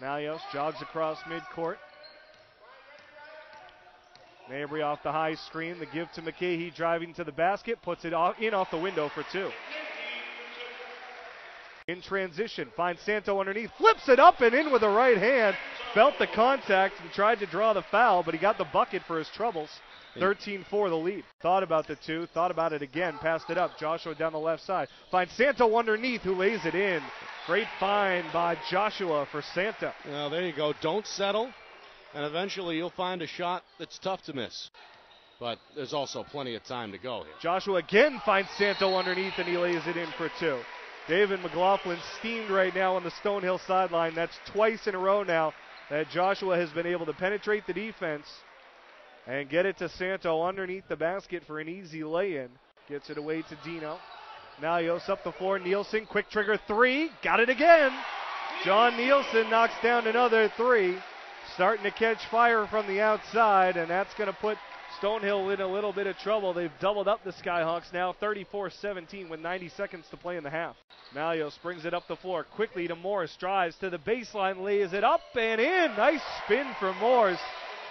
Mallios jogs across midcourt. Mabry off the high screen. The give to McKay, driving to the basket. Puts it off the window for two. In transition, finds Santo underneath. Flips it up and in with the right hand. Felt the contact and tried to draw the foul, but he got the bucket for his troubles. 13-4 the lead. Thought about the two. Thought about it again. Passed it up. Joshua down the left side. Finds Santo underneath, who lays it in. Great find by Joshua for Santo. Well, there you go. Don't settle. And eventually you'll find a shot that's tough to miss. But there's also plenty of time to go here. Joshua again finds Santo underneath, and he lays it in for two. David McLaughlin steamed right now on the Stonehill sideline. That's twice in a row now that Joshua has been able to penetrate the defense and get it to Santo underneath the basket for an easy lay-in. Gets it away to Dino. Mallios up the floor. Nielsen, quick trigger three. Got it again. John Nielsen knocks down another three. Starting to catch fire from the outside, and that's going to put Stonehill in a little bit of trouble. They've doubled up the Skyhawks now, 34-17 with 90 seconds to play in the half. Mallios brings it up the floor quickly to Morris. Drives to the baseline, lays it up and in. Nice spin from Morris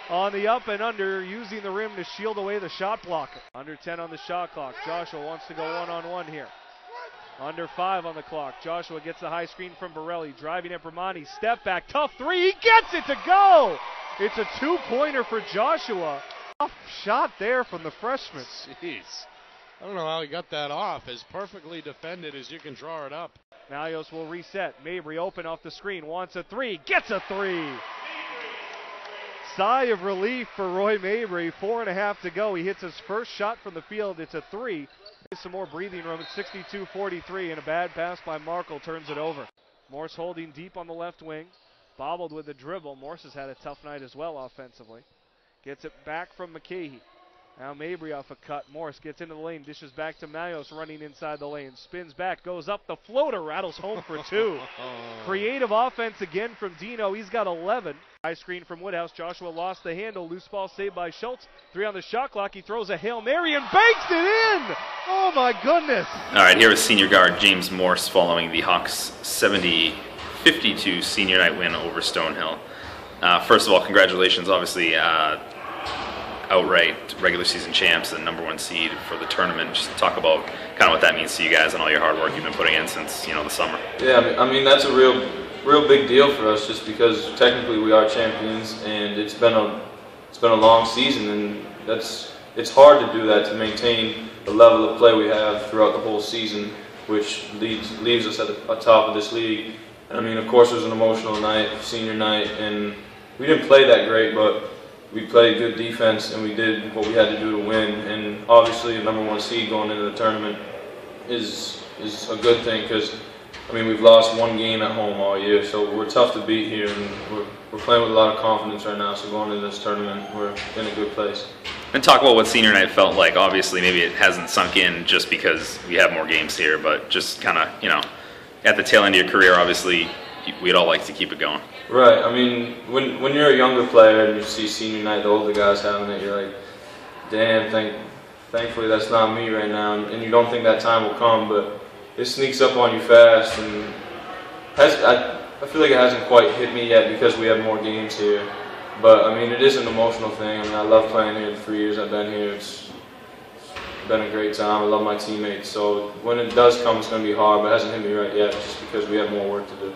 on the up and under, using the rim to shield away the shot blocker. Under 10 on the shot clock. Joshua wants to go one-on-one here. Under 5 on the clock. Joshua gets the high screen from Borelli. Driving at Bramani. Step back. Tough three. He gets it to go. It's a two-pointer for Joshua. Tough shot there from the freshman. Jeez. I don't know how he got that off. As perfectly defended as you can draw it up. Mallios will reset. Mabry open off the screen. Wants a three. Gets a three. Sigh of relief for Roy Mabry. 4.5 to go. He hits his first shot from the field. It's a three. Some more breathing room at 62-43, and a bad pass by Markle turns it over. Morse holding deep on the left wing. Bobbled with a dribble. Morse has had a tough night as well offensively. Gets it back from McKay. Now Mabry off a cut. Morse gets into the lane. Dishes back to Mallios running inside the lane. Spins back. Goes up. The floater rattles home for two. Creative offense again from Dino. He's got 11. High screen from Woodhouse. Joshua lost the handle. Loose ball saved by Schultz. 3 on the shot clock. He throws a Hail Mary and banks it in. Oh my goodness. All right, here is senior guard James Morse following the Hawks 70-52 senior night win over Stonehill. First of all, congratulations, obviously, outright regular season champs and #1 seed for the tournament. Just talk about kind of what that means to you guys and all your hard work you've been putting in since the summer. Yeah, I mean that's a real big deal for us, just because technically we are champions, and it's been a long season, and it's hard to do that, to maintain the level of play we have throughout the whole season, which leaves us at the top of this league. And I mean, of course, it was an emotional night, senior night, and we didn't play that great, but we played good defense, and we did what we had to do to win. And obviously, a #1 seed going into the tournament is a good thing, because I mean, we've lost one game at home all year, so we're tough to beat here, and we're playing with a lot of confidence right now. So going into this tournament, we're in a good place. And talk about what senior night felt like. Obviously, maybe it hasn't sunk in just because we have more games here, but just kind of, at the tail end of your career, obviously, we'd all like to keep it going. Right. I mean, when you're a younger player and you see senior night, the older guys having it, you're like, damn, thankfully that's not me right now. And you don't think that time will come, but it sneaks up on you fast, and I feel like it hasn't quite hit me yet because we have more games here. But I mean, it is an emotional thing. I mean, I love playing here the 3 years I've been here. It's been a great time. I love my teammates. So when it does come, it's going to be hard, but it hasn't hit me right yet just because we have more work to do.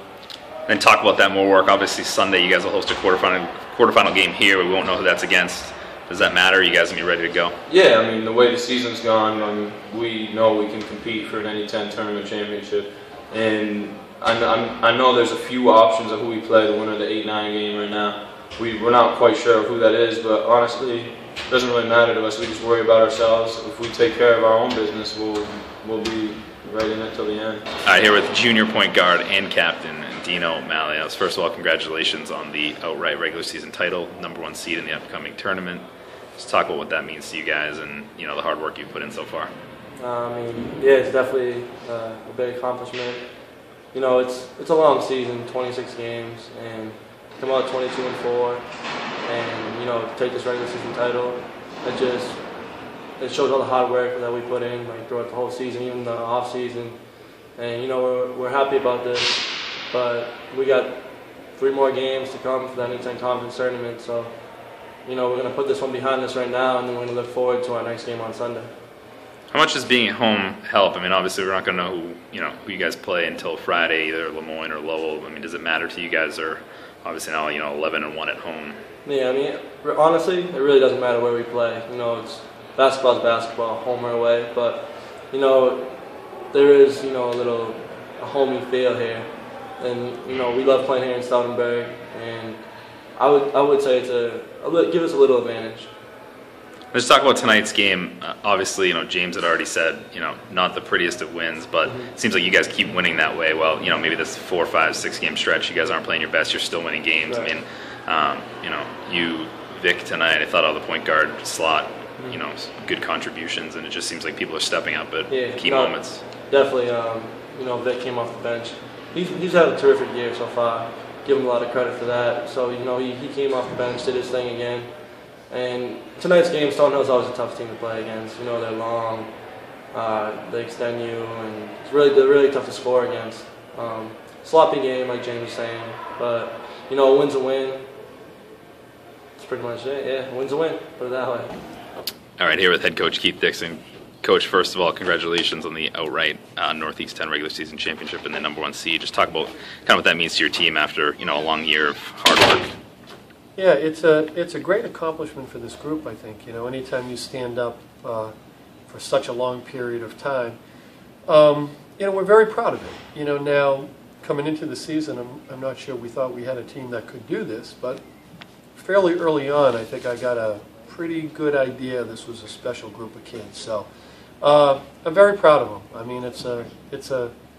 And talk about that more work. Obviously, Sunday you guys will host a quarterfinal game here. We won't know who that's against. Does that matter? You guys gonna be ready to go? Yeah, I mean, the way the season's gone, we know we can compete for an N10 tournament championship, and I know there's a few options of who we play. The winner of the 8-9 game right now, we're not quite sure of who that is, but honestly, it doesn't really matter to us. We just worry about ourselves. If we take care of our own business, we'll be right in it till the end. All right, here with junior point guard and captain Dino Mallios. First of all, congratulations on the outright regular season title, #1 seed in the upcoming tournament. Just talk about what that means to you guys and the hard work you've put in so far. I mean, yeah, it's definitely a big accomplishment. It's a long season, 26 games, and come out 22-4, and take this regular season title. It shows all the hard work that we put in, throughout the whole season, even the off season. And we're happy about this, but we got 3 more games to come for the N10 Conference Tournament. So, we're going to put this one behind us right now, and then we're going to look forward to our next game on Sunday. How much does being at home help? I mean, obviously we're not going to know who you guys play until Friday, either Lemoyne or Lowell. I mean, does it matter to you guys, or obviously now 11-1 at home? Yeah, I mean, honestly, it really doesn't matter where we play. It's basketball's basketball, home or away. But there is a homey feel here, and we love playing here in Stoutenburg, and I would say give us a little advantage. Let's talk about tonight's game. Obviously, James had already said, not the prettiest of wins, but it seems like you guys keep winning that way. Well, maybe this 4, 5, 6 game stretch, you guys aren't playing your best, you're still winning games. Right. I mean, you, Vic, tonight, I thought all the point guard slot, good contributions, and it just seems like people are stepping up at key moments. Definitely, Vic came off the bench. He's had a terrific year so far. Give him a lot of credit for that. So, he came off the bench, did his thing again. And tonight's game, Stonehill's always a tough team to play against. They're long, they extend you, and they're really tough to score against. Sloppy game, like James was saying, but a win's a win. That's pretty much it. Yeah, a win's a win. Put it that way. All right, here with head coach Keith Dixon. Coach, first of all, congratulations on the outright Northeast 10 regular season championship and the #1 seed. Just talk about kind of what that means to your team after a long year of hard work. Yeah, it's a great accomplishment for this group, I think. Anytime you stand up for such a long period of time, we're very proud of it. Now coming into the season, I'm not sure we thought we had a team that could do this, but fairly early on, I think I got a pretty good idea this was a special group of kids. So I'm very proud of them. I mean,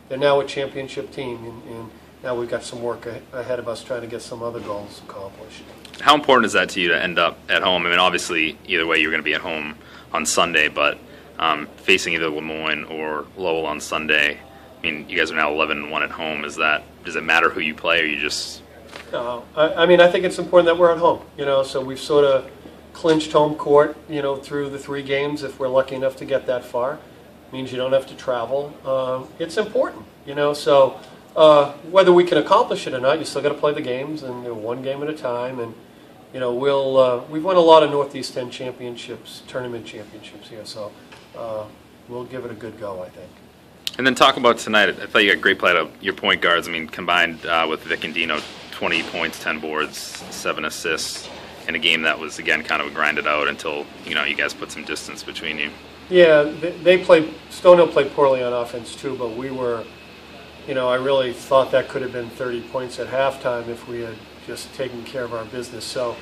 they're now a championship team, and now we've got some work ahead of us trying to get some other goals accomplished. How important is that to you to end up at home? I mean, obviously, either way, you're going to be at home on Sunday, but facing either Lemoyne or Lowell on Sunday, I mean, you guys are now 11-1 at home. Does it matter who you play, or you just? No, I mean, I think it's important that we're at home. So we've sort of clinched home court, through the 3 games if we're lucky enough to get that far. It means you don't have to travel. It's important, So whether we can accomplish it or not, you still got to play the games, and one game at a time. And we've won a lot of Northeast 10 championships, tournament championships here, so we'll give it a good go, I think. And then talk about tonight. I thought you got great play out of your point guards. I mean, combined with Vic and Dino, 20 points, 10 boards, 7 assists in a game that was, again, kind of grinded out until, you guys put some distance between you. Yeah, Stonehill played poorly on offense too, but we were, I really thought that could have been 30 points at halftime if we had just taken care of our business. So,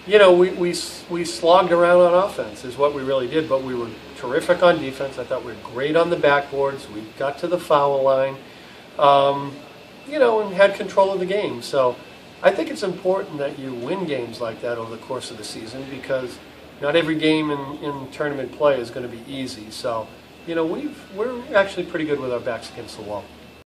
we slogged around on offense is what we really did, but we were terrific on defense. I thought we were great on the backboards. We got to the foul line, and had control of the game. So I think it's important that you win games like that over the course of the season, because not every game in tournament play is going to be easy. So, we're actually pretty good with our backs against the wall.